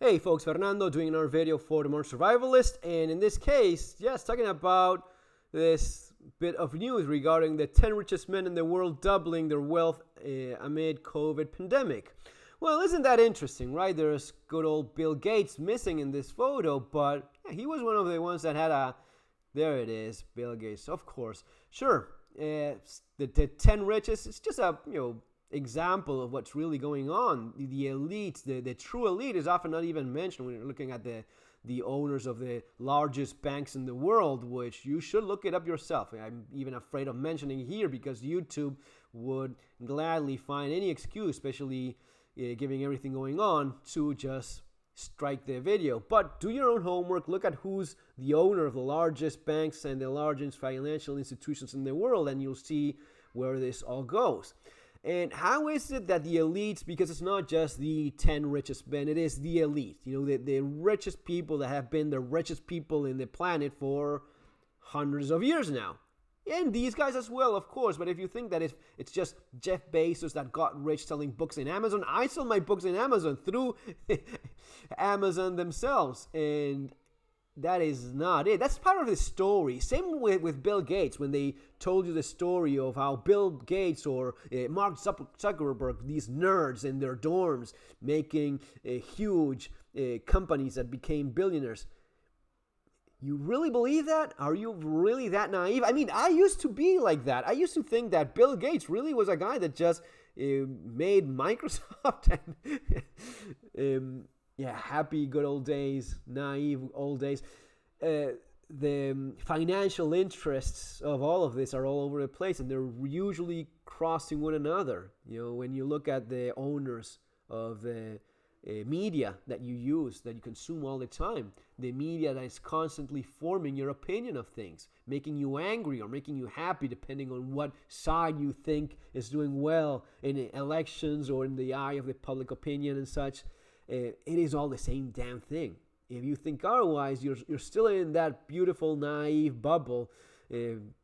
Hey folks, Fernando doing another video for the Modern Survivalist, and in this case, yes, talking about this bit of news regarding the 10 richest men in the world doubling their wealth amid COVID pandemic. Well, isn't that interesting, right? There's good old Bill Gates missing in this photo, but yeah, he was one of the ones that had there it is, Bill Gates, of course. Sure, the 10 richest, it's just a, example of what's really going on. The elite, the true elite, is often not even mentioned when you're looking at the owners of the largest banks in the world, which you should look it up yourself. I'm even afraid of mentioning here because YouTube would gladly find any excuse, especially given everything going on, to just strike the video. But do your own homework, look at who's the owner of the largest banks and the largest financial institutions in the world, and you'll see where this all goes. And how is it that the elites, because it's not just the 10 richest men, it is the elite, the richest people that have been the richest people in the planet for hundreds of years now. And these guys as well, of course. But if you think that if it's just Jeff Bezos that got rich selling books in Amazon, I sell my books in Amazon through Amazon themselves. And that is not it. That's part of the story. Same with Bill Gates, when they told you the story of how Bill Gates or Mark Zuckerberg, these nerds in their dorms, making huge companies that became billionaires. You really believe that? Are you really that naive? I mean, I used to be like that. I used to think that Bill Gates really was a guy that just made Microsoft and happy good old days, naive old days. The financial interests of all of this are all over the place, and they're usually crossing one another. When you look at the owners of the media that you use, that you consume all the time, the media that is constantly forming your opinion of things, making you angry or making you happy depending on what side you think is doing well in elections or in the eye of the public opinion and such. It is all the same damn thing. If you think otherwise, you're still in that beautiful, naive bubble,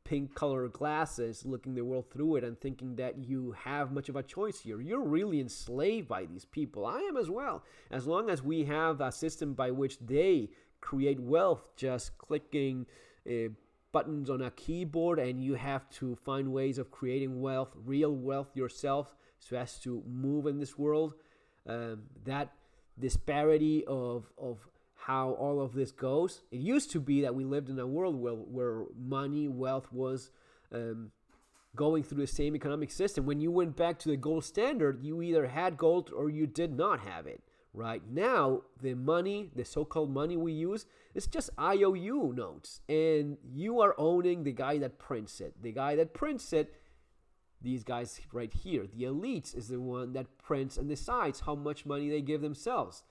pink colored glasses, looking the world through it and thinking that you have much of a choice here. You're really enslaved by these people. I am as well. As long as we have a system by which they create wealth, just clicking buttons on a keyboard, and you have to find ways of creating wealth, real wealth yourself, so as to move in this world, that disparity of how all of this goes. It used to be that we lived in a world where money, wealth was going through the same economic system. When you went back to the gold standard, you either had gold or you did not have it. Right now, the money, the so-called money we use, is just IOU notes. And you are owning the guy that prints it. The guy that prints it, these guys right here, the elites, is the one that prints and decides how much money they give themselves.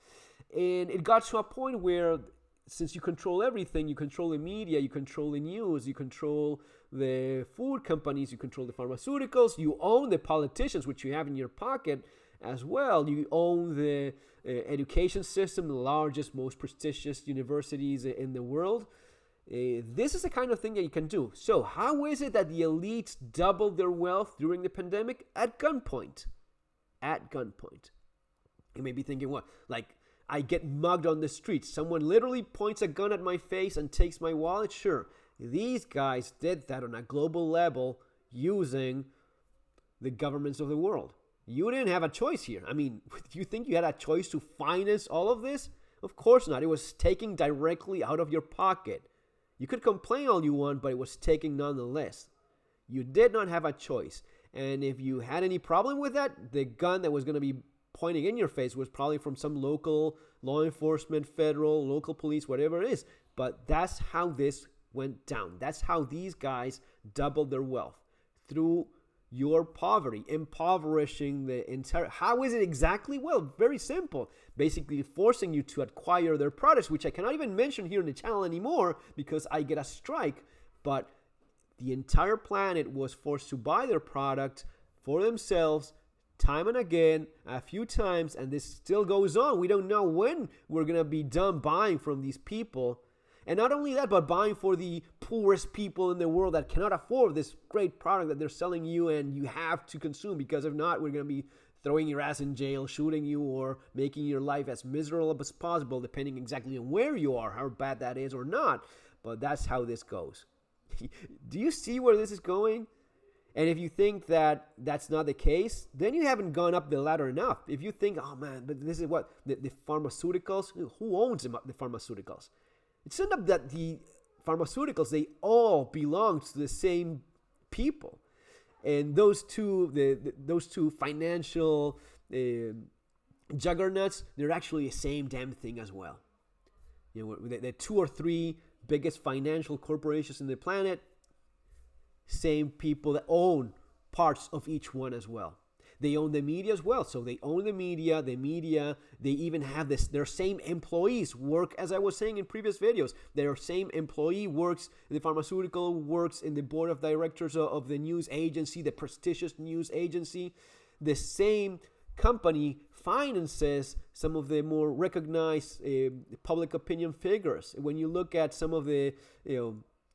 And it got to a point where, since you control everything, you control the media, you control the news, you control the food companies, you control the pharmaceuticals, you own the politicians, which you have in your pocket as well. You own the education system, the largest, most prestigious universities in the world. This is the kind of thing that you can do. So how is it that the elites doubled their wealth during the pandemic? At gunpoint. At gunpoint. You may be thinking, what? Like, I get mugged on the streets. Someone literally points a gun at my face and takes my wallet? Sure. These guys did that on a global level using the governments of the world. You didn't have a choice here. I mean, do you think you had a choice to finance all of this? Of course not. It was taken directly out of your pocket. You could complain all you want, but it was taken nonetheless. You did not have a choice. And if you had any problem with that, the gun that was going to be pointing in your face was probably from some local law enforcement, federal, local police, whatever it is. But that's how this went down. That's how these guys doubled their wealth, through your poverty, impoverishing the entire. How is it exactly? Well, very simple. Basically forcing you to acquire their products, which I cannot even mention here in the channel anymore because I get a strike. But the entire planet was forced to buy their product for themselves time and again, a few times, and this still goes on. We don't know when we're going to be done buying from these people. And not only that, but buying for the poorest people in the world that cannot afford this great product that they're selling you and you have to consume, because if not, we're going to be throwing your ass in jail, shooting you, or making your life as miserable as possible, depending exactly on where you are, how bad that is or not. But that's how this goes. Do you see where this is going? And if you think that that's not the case, then you haven't gone up the ladder enough. If you think, oh man, but this is what, the pharmaceuticals, who owns the pharmaceuticals? It's not that the pharmaceuticals, they all belong to the same people. And those two, those two financial juggernauts, they're actually the same damn thing as well. You know, the 2 or 3 biggest financial corporations in the planet, same people that own parts of each one as well. They own the media as well. So they own the media, they even have their same employees work, as I was saying in previous videos, their same employee works in the pharmaceutical, works in the board of directors of the news agency, the prestigious news agency. The same company finances some of the more recognized public opinion figures. When you look at some of the,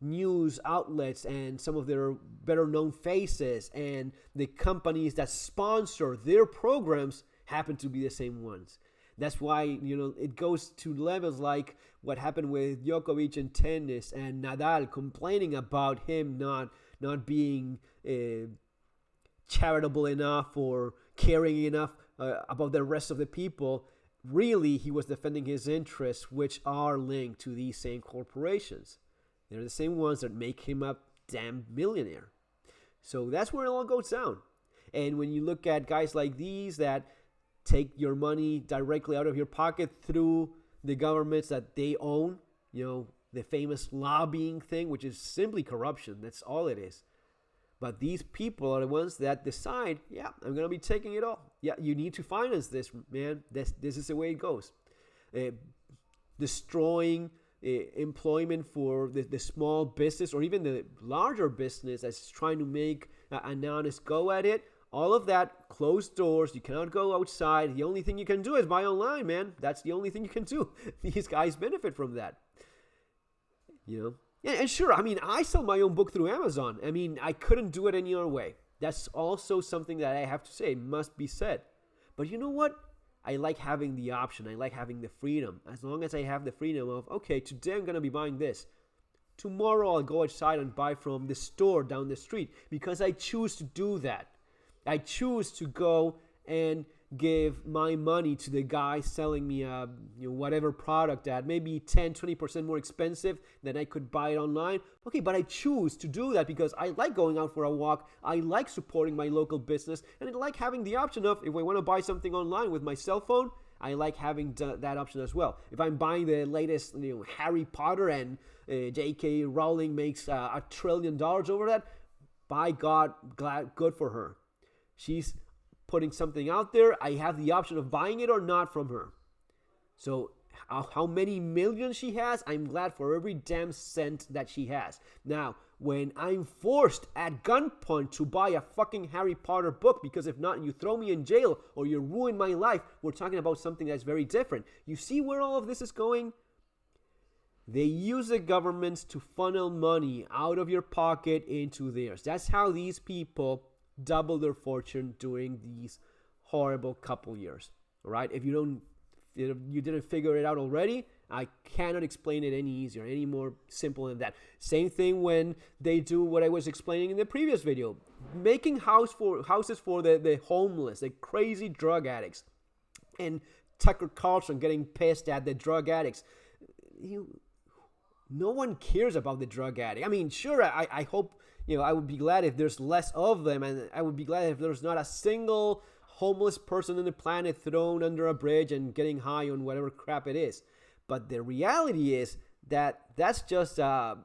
news outlets and some of their better known faces, and the companies that sponsor their programs happen to be the same ones. That's why, it goes to levels like what happened with Djokovic in tennis and Nadal complaining about him not being charitable enough or caring enough about the rest of the people. Really, he was defending his interests, which are linked to these same corporations. They're the same ones that make him a damn millionaire. So that's where it all goes down. And when you look at guys like these that take your money directly out of your pocket through the governments that they own, the famous lobbying thing, which is simply corruption. That's all it is. But these people are the ones that decide, yeah, I'm going to be taking it all. Yeah, you need to finance this, man. This is the way it goes. Destroying employment for the small business or even the larger business that's trying to make an honest go at it. All of that, closed doors. You cannot go outside. The only thing you can do is buy online, man. That's the only thing you can do. These guys benefit from that. And sure, I sell my own book through Amazon. I couldn't do it any other way. That's also something that I have to say. It must be said. But you know what? I like having the option. I like having the freedom. As long as I have the freedom of, okay, today I'm going to be buying this. Tomorrow I'll go outside and buy from the store down the street because I choose to do that. I choose to go and give my money to the guy selling me whatever product at maybe 10-20% more expensive than I could buy it online. Okay, but I choose to do that because I like going out for a walk. I like supporting my local business, and I like having the option of, if I want to buy something online with my cell phone, I like having that option as well. If I'm buying the latest Harry Potter and J.K. Rowling makes $1 trillion over that, by God, good for her. She's putting something out there. I have the option of buying it or not from her. So how many millions she has, I'm glad for every damn cent that she has. Now, when I'm forced at gunpoint to buy a fucking Harry Potter book, because if not, you throw me in jail or you ruin my life, we're talking about something that's very different. You see where all of this is going? They use the governments to funnel money out of your pocket into theirs. That's how these people double their fortune during these horrible couple years. All right, if you didn't figure it out already, I cannot explain it any easier, any more simple than that. Same thing when they do what I was explaining in the previous video, making houses for the homeless, the crazy drug addicts, and Tucker Carlson getting pissed at the drug addicts. No one cares about the drug addict. Sure, I hope. I would be glad if there's less of them, and I would be glad if there's not a single homeless person on the planet thrown under a bridge and getting high on whatever crap it is. But the reality is that that's just a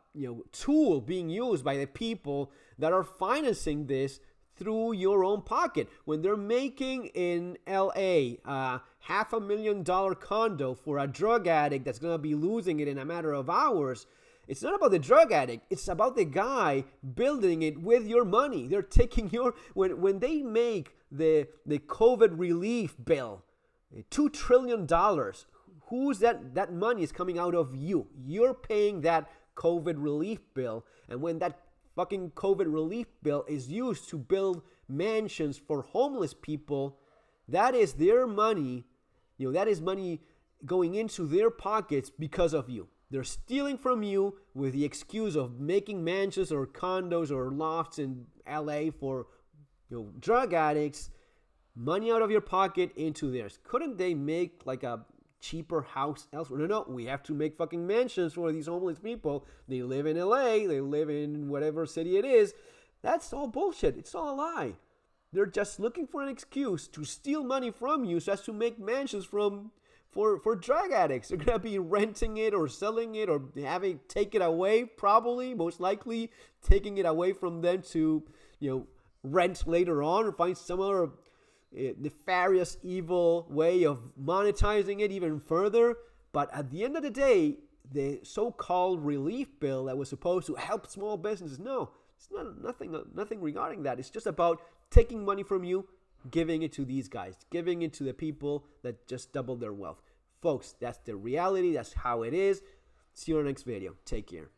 tool being used by the people that are financing this through your own pocket. When they're making in LA $500,000 condo for a drug addict that's going to be losing it in a matter of hours, it's not about the drug addict. It's about the guy building it with your money. They're taking when they make the COVID relief bill, $2 trillion. Who's that money is coming out of you. You're paying that COVID relief bill. And when that fucking COVID relief bill is used to build mansions for homeless people, That is their money. That is money going into their pockets because of you. They're stealing from you with the excuse of making mansions or condos or lofts in LA for drug addicts. Money out of your pocket into theirs. Couldn't they make like a cheaper house elsewhere? No, we have to make fucking mansions for these homeless people. They live in LA, they live in whatever city it is. That's all bullshit. It's all a lie. They're just looking for an excuse to steal money from you so as to make mansions for drug addicts. They're gonna be renting it or selling it or having take it away, probably, most likely taking it away from them to rent later on or find some other nefarious, evil way of monetizing it even further. But at the end of the day, the so-called relief bill that was supposed to help small businesses, no, it's nothing regarding that. It's just about taking money from you, giving it to these guys, giving it to the people that just doubled their wealth. Folks, that's the reality. That's how it is. See you in the next video. Take care.